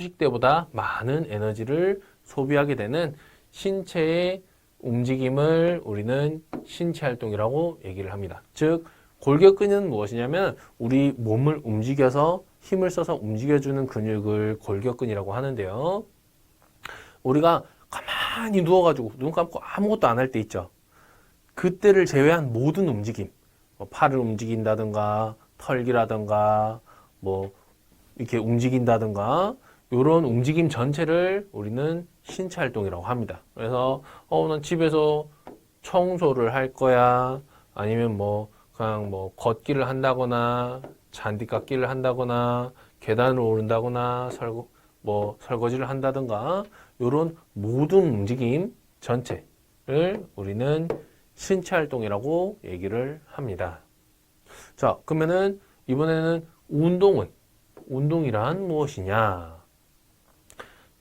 휴식 때보다 많은 에너지를 소비하게 되는 신체의 움직임을 우리는 신체 활동이라고 얘기를 합니다. 즉, 골격근은 무엇이냐면 우리 몸을 움직여서 힘을 써서 움직여주는 근육을 골격근이라고 하는데요. 우리가 가만히 누워가지고 눈 감고 아무것도 안 할 때 있죠. 그때를 제외한 모든 움직임, 팔을 움직인다든가 털기라든가 뭐 이렇게 움직인다든가 이런 움직임 전체를 우리는 신체 활동이라고 합니다. 그래서 난 집에서 청소를 할 거야, 아니면 뭐 그냥 뭐 걷기를 한다거나 잔디깎기를 한다거나 계단을 오른다거나 설거지를 한다든가 이런 모든 움직임 전체를 우리는 신체 활동이라고 얘기를 합니다. 자, 그러면은 이번에는 운동이란 무엇이냐?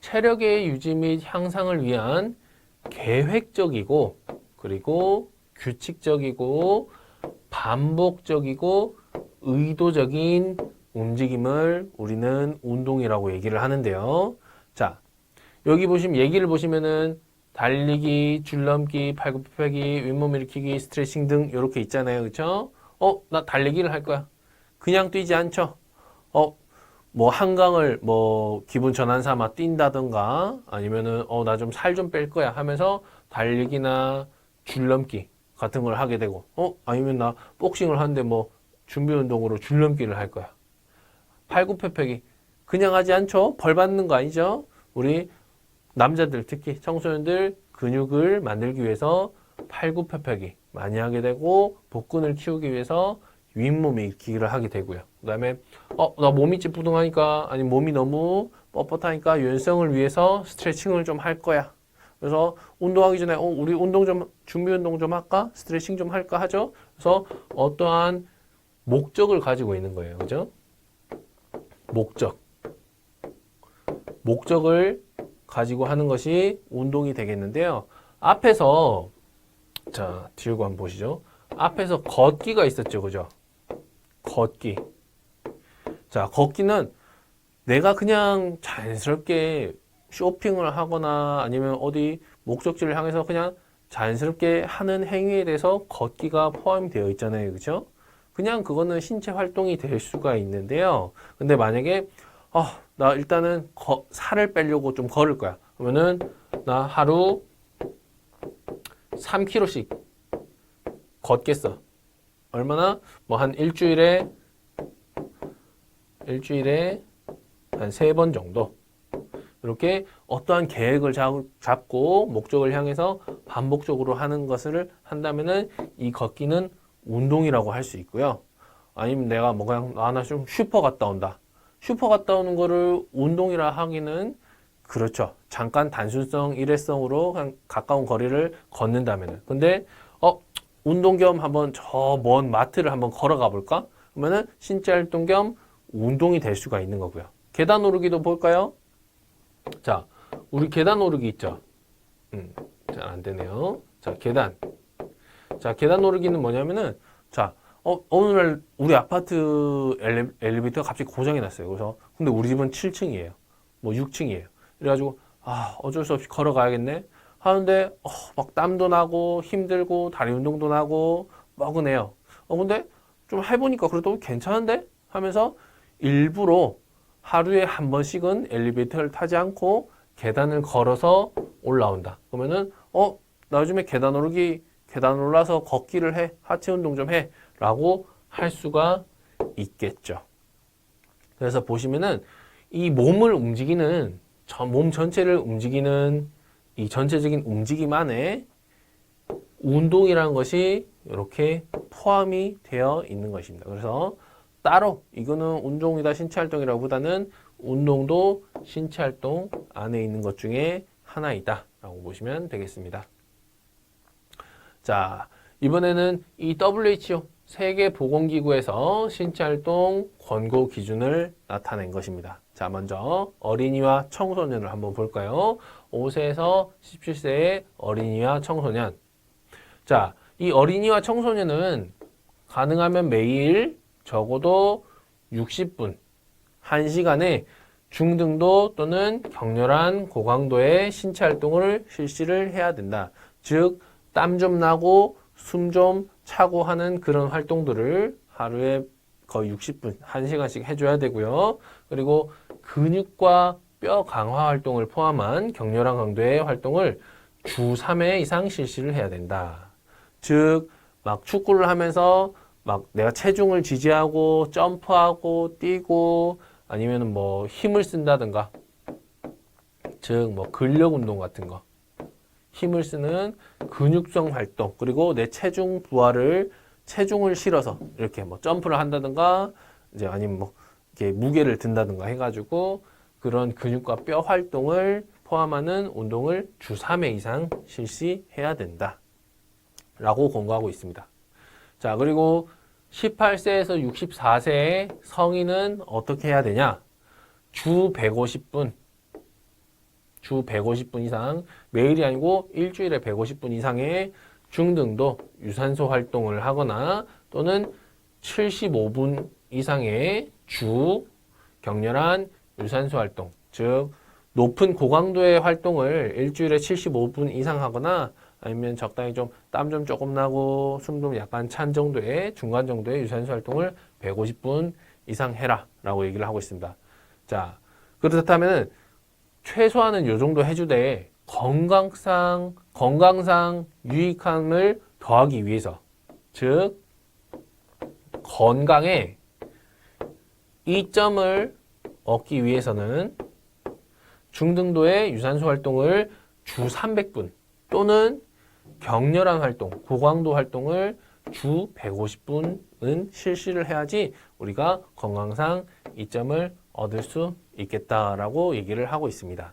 체력의 유지 및 향상을 위한 계획적이고 그리고 규칙적이고 반복적이고 의도적인 움직임을 우리는 운동이라고 얘기를 하는데요. 자, 여기 얘기를 보시면은 달리기, 줄넘기, 팔굽혀펴기, 윗몸 일으키기, 스트레칭 등 이렇게 있잖아요. 그렇죠? 나 달리기를 할 거야. 그냥 뛰지 않죠? 뭐 한강을 뭐 기분 전환 삼아 뛴다든가 아니면은 나 좀 살 좀 뺄 거야 하면서 달리기나 줄넘기 같은 걸 하게 되고 아니면 나 복싱을 하는데 뭐 준비 운동으로 줄넘기를 할 거야. 팔굽혀펴기 그냥 하지 않죠? 벌 받는 거 아니죠? 우리 남자들 특히 청소년들 근육을 만들기 위해서 팔굽혀펴기 많이 하게 되고 복근을 키우기 위해서 윗몸 일으키기를 하게 되고요. 그 다음에 나 몸이 찌뿌둥하니까 아니 몸이 너무 뻣뻣하니까 유연성을 위해서 스트레칭을 좀 할 거야. 그래서 운동하기 전에 우리 준비 운동 좀 할까? 스트레칭 좀 할까 하죠. 그래서 어떠한 목적을 가지고 있는 거예요. 그죠? 목적을 가지고 하는 것이 운동이 되겠는데요. 앞에서 자, 뒤로 한번 보시죠. 앞에서 걷기가 있었죠. 그죠? 걷기. 자, 걷기는 내가 그냥 자연스럽게 쇼핑을 하거나 아니면 어디 목적지를 향해서 그냥 자연스럽게 하는 행위에 대해서 걷기가 포함이 되어 있잖아요. 그죠? 그냥 그거는 신체 활동이 될 수가 있는데요. 근데 만약에 나 일단은 살을 빼려고 좀 걸을 거야. 그러면은 나 하루 3km씩 걷겠어. 얼마나? 뭐 한 일주일에 한 3번 정도. 이렇게 어떠한 계획을 잡고 목적을 향해서 반복적으로 하는 것을 한다면은 이 걷기는 운동이라고 할 수 있고요. 아니면 내가 뭐 그냥 나 좀 슈퍼 갔다 온다. 슈퍼 갔다 오는 거를 운동이라 하기는 그렇죠. 잠깐 단순성, 일회성으로 그냥 가까운 거리를 걷는다면은. 근데 운동 겸 한번 저 먼 마트를 한번 걸어가 볼까? 그러면은 신체 활동 겸 운동이 될 수가 있는 거고요. 계단 오르기도 볼까요? 자, 우리 계단 오르기 있죠? 잘 안 되네요. 자, 계단. 자, 계단 오르기는 뭐냐면은, 자, 어느 날 우리 아파트 엘리베이터가 갑자기 고장이 났어요. 그래서, 근데 우리 집은 7층이에요. 뭐 6층이에요. 그래가지고, 어쩔 수 없이 걸어가야겠네? 하는데, 막 땀도 나고, 힘들고, 다리 운동도 나고, 뻐근해요. 근데 좀 해보니까 그래도 괜찮은데? 하면서 일부러 하루에 한 번씩은 엘리베이터를 타지 않고 계단을 걸어서 올라온다. 그러면은, 나 요즘에 계단 올라서 걷기를 해. 하체 운동 좀 해. 라고 할 수가 있겠죠. 그래서 보시면은 이 몸을 움직이는, 몸 전체를 움직이는 이 전체적인 움직임 안에 운동이라는 것이 이렇게 포함이 되어 있는 것입니다. 그래서 따로 이거는 운동이다 신체 활동이라고 보다는 운동도 신체 활동 안에 있는 것 중에 하나이다 라고 보시면 되겠습니다. 자, 이번에는 이 WHO 세계보건기구에서 신체 활동 권고 기준을 나타낸 것입니다. 자, 먼저 어린이와 청소년을 한번 볼까요? 5세에서 17세의 어린이와 청소년. 자, 이 어린이와 청소년은 가능하면 매일 적어도 60분, 1시간에 중등도 또는 격렬한 고강도의 신체 활동을 실시를 해야 된다. 즉, 땀 좀 나고 숨 좀 차고 하는 그런 활동들을 하루에 거의 60분, 1시간씩 해줘야 되고요. 그리고 근육과 뼈 강화 활동을 포함한 격렬한 강도의 활동을 주 3회 이상 실시를 해야 된다. 즉, 막 축구를 하면서 막 내가 체중을 지지하고 점프하고 뛰고 아니면 뭐 힘을 쓴다든가, 즉 뭐 근력 운동 같은 거, 힘을 쓰는 근육성 활동, 그리고 내 체중 부하를 체중을 실어서 이렇게 뭐 점프를 한다든가, 이제 아니면 뭐 이렇게 무게를 든다든가 해가지고 그런 근육과 뼈 활동을 포함하는 운동을 주 3회 이상 실시해야 된다. 라고 권고하고 있습니다. 자, 그리고 18세에서 64세의 성인은 어떻게 해야 되냐? 주 150분 이상, 매일이 아니고 일주일에 150분 이상의 중등도 유산소 활동을 하거나 또는 75분 이상의 주 격렬한 유산소 활동, 즉 높은 고강도의 활동을 일주일에 75분 이상 하거나 아니면 적당히 좀 땀 좀 조금 나고 숨 좀 약간 찬 정도의 중간 정도의 유산소 활동을 150분 이상 해라 라고 얘기를 하고 있습니다. 자, 그렇다면 최소한은 요 정도 해주되 건강상 유익함을 더하기 위해서, 즉 건강에 이점을 얻기 위해서는 중등도의 유산소 활동을 주 300분 또는 격렬한 활동, 고강도 활동을 주 150분은 실시를 해야지 우리가 건강상 이점을 얻을 수 있겠다라고 얘기를 하고 있습니다.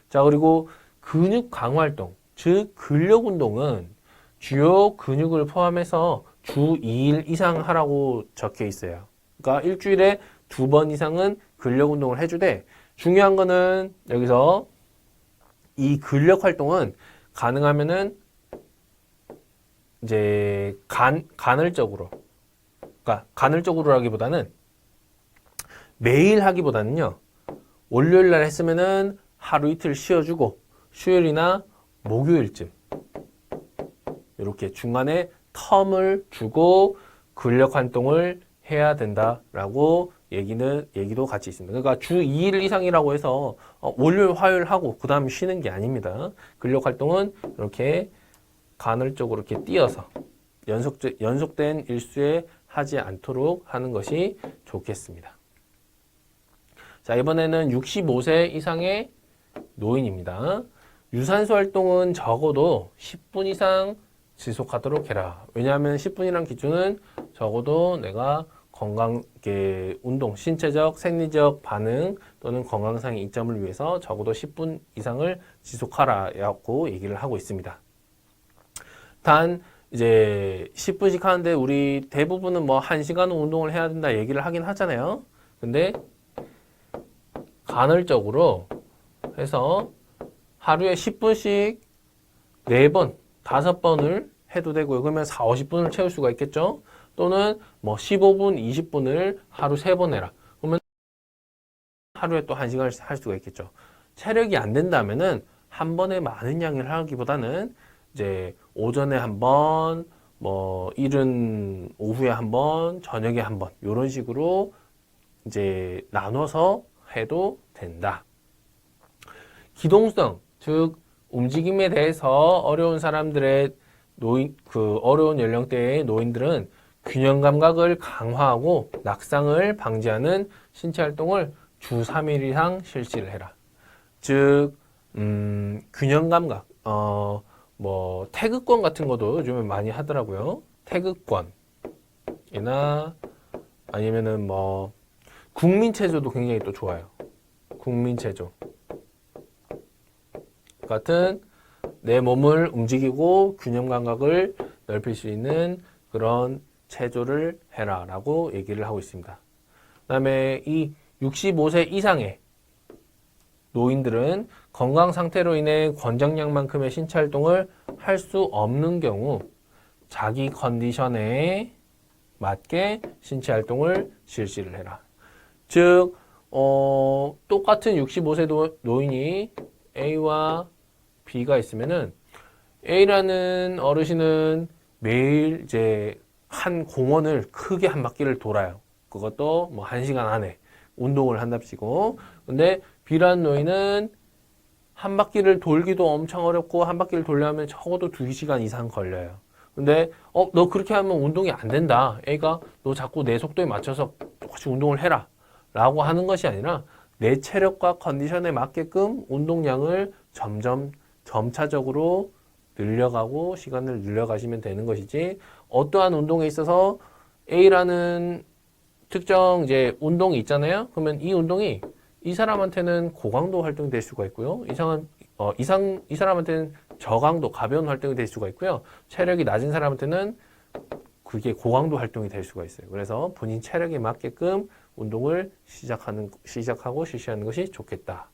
자, 그리고 근육 강화 활동, 즉 근력 운동은 주요 근육을 포함해서 주 2일 이상 하라고 적혀 있어요. 그러니까 일주일에 2번 이상은 근력 운동을 해주되, 중요한 거는 여기서 이 근력 활동은 가능하면은 이제 간헐적으로, 그러니까 간헐적으로라기보다는 매일 하기보다는요, 월요일 날 했으면은 하루 이틀 쉬어주고 수요일이나 목요일쯤 이렇게 중간에 텀을 주고 근력 활동을 해야 된다라고 얘기도 같이 있습니다. 그러니까 주 2일 이상이라고 해서 월요일, 화요일 하고 그 다음 쉬는 게 아닙니다. 근력 활동은 이렇게 간헐적으로 이렇게 띄어서 연속된 일수에 하지 않도록 하는 것이 좋겠습니다. 자, 이번에는 65세 이상의 노인입니다. 유산소 활동은 적어도 10분 이상 지속하도록 해라. 왜냐하면 10분이란 기준은 적어도 내가 운동, 신체적, 생리적 반응 또는 건강상의 이점을 위해서 적어도 10분 이상을 지속하라고 얘기를 하고 있습니다. 단 이제 10분씩 하는데 우리 대부분은 뭐 1시간은 운동을 해야 된다 얘기를 하긴 하잖아요. 근데 간헐적으로 해서 하루에 10분씩 4번, 5번을 해도 되고요. 그러면 40, 50분을 채울 수가 있겠죠. 또는 뭐 15분, 20분을 하루 3번 해라. 그러면 하루에 또 1시간을 할 수가 있겠죠. 체력이 안 된다면은 한 번에 많은 양을 하기보다는 이제 오전에 한 번, 뭐 이른 오후에 한 번, 저녁에 한 번, 이런 식으로 이제 나눠서 해도 된다. 기동성, 즉 움직임에 대해서 어려운 사람들의 어려운 연령대의 노인들은 균형 감각을 강화하고 낙상을 방지하는 신체 활동을 주 3일 이상 실시를 해라. 즉 균형 감각, 뭐 태극권 같은 것도 요즘에 많이 하더라고요. 태극권이나 아니면은 뭐 국민체조도 굉장히 또 좋아요. 국민체조 같은 내 몸을 움직이고 균형 감각을 넓힐 수 있는 그런 체조를 해라 라고 얘기를 하고 있습니다. 그 다음에 이 65세 이상의 노인들은 건강 상태로 인해 권장량만큼의 신체 활동을 할 수 없는 경우 자기 컨디션에 맞게 신체 활동을 실시를 해라. 즉 똑같은 65세 노인이 A와 B가 있으면은 A라는 어르신은 매일 이제 한 공원을 크게 한 바퀴를 돌아요. 그것도 뭐 1시간 안에 운동을 한답시고. 근데 B라는 노인은 한 바퀴를 돌기도 엄청 어렵고 한 바퀴를 돌려면 적어도 2시간 이상 걸려요. 근데 너 그렇게 하면 운동이 안 된다. A가 너 자꾸 내 속도에 맞춰서 똑같이 운동을 해라. 라고 하는 것이 아니라 내 체력과 컨디션에 맞게끔 운동량을 점차적으로 늘려가고 시간을 늘려가시면 되는 것이지, 어떠한 운동에 있어서 A라는 특정 이제 운동이 있잖아요. 그러면 이 운동이 이 사람한테는 고강도 활동이 될 수가 있고요. 이 사람한테는 저강도 가벼운 활동이 될 수가 있고요. 체력이 낮은 사람한테는 그게 고강도 활동이 될 수가 있어요. 그래서 본인 체력에 맞게끔 운동을 시작하고 실시하는 것이 좋겠다.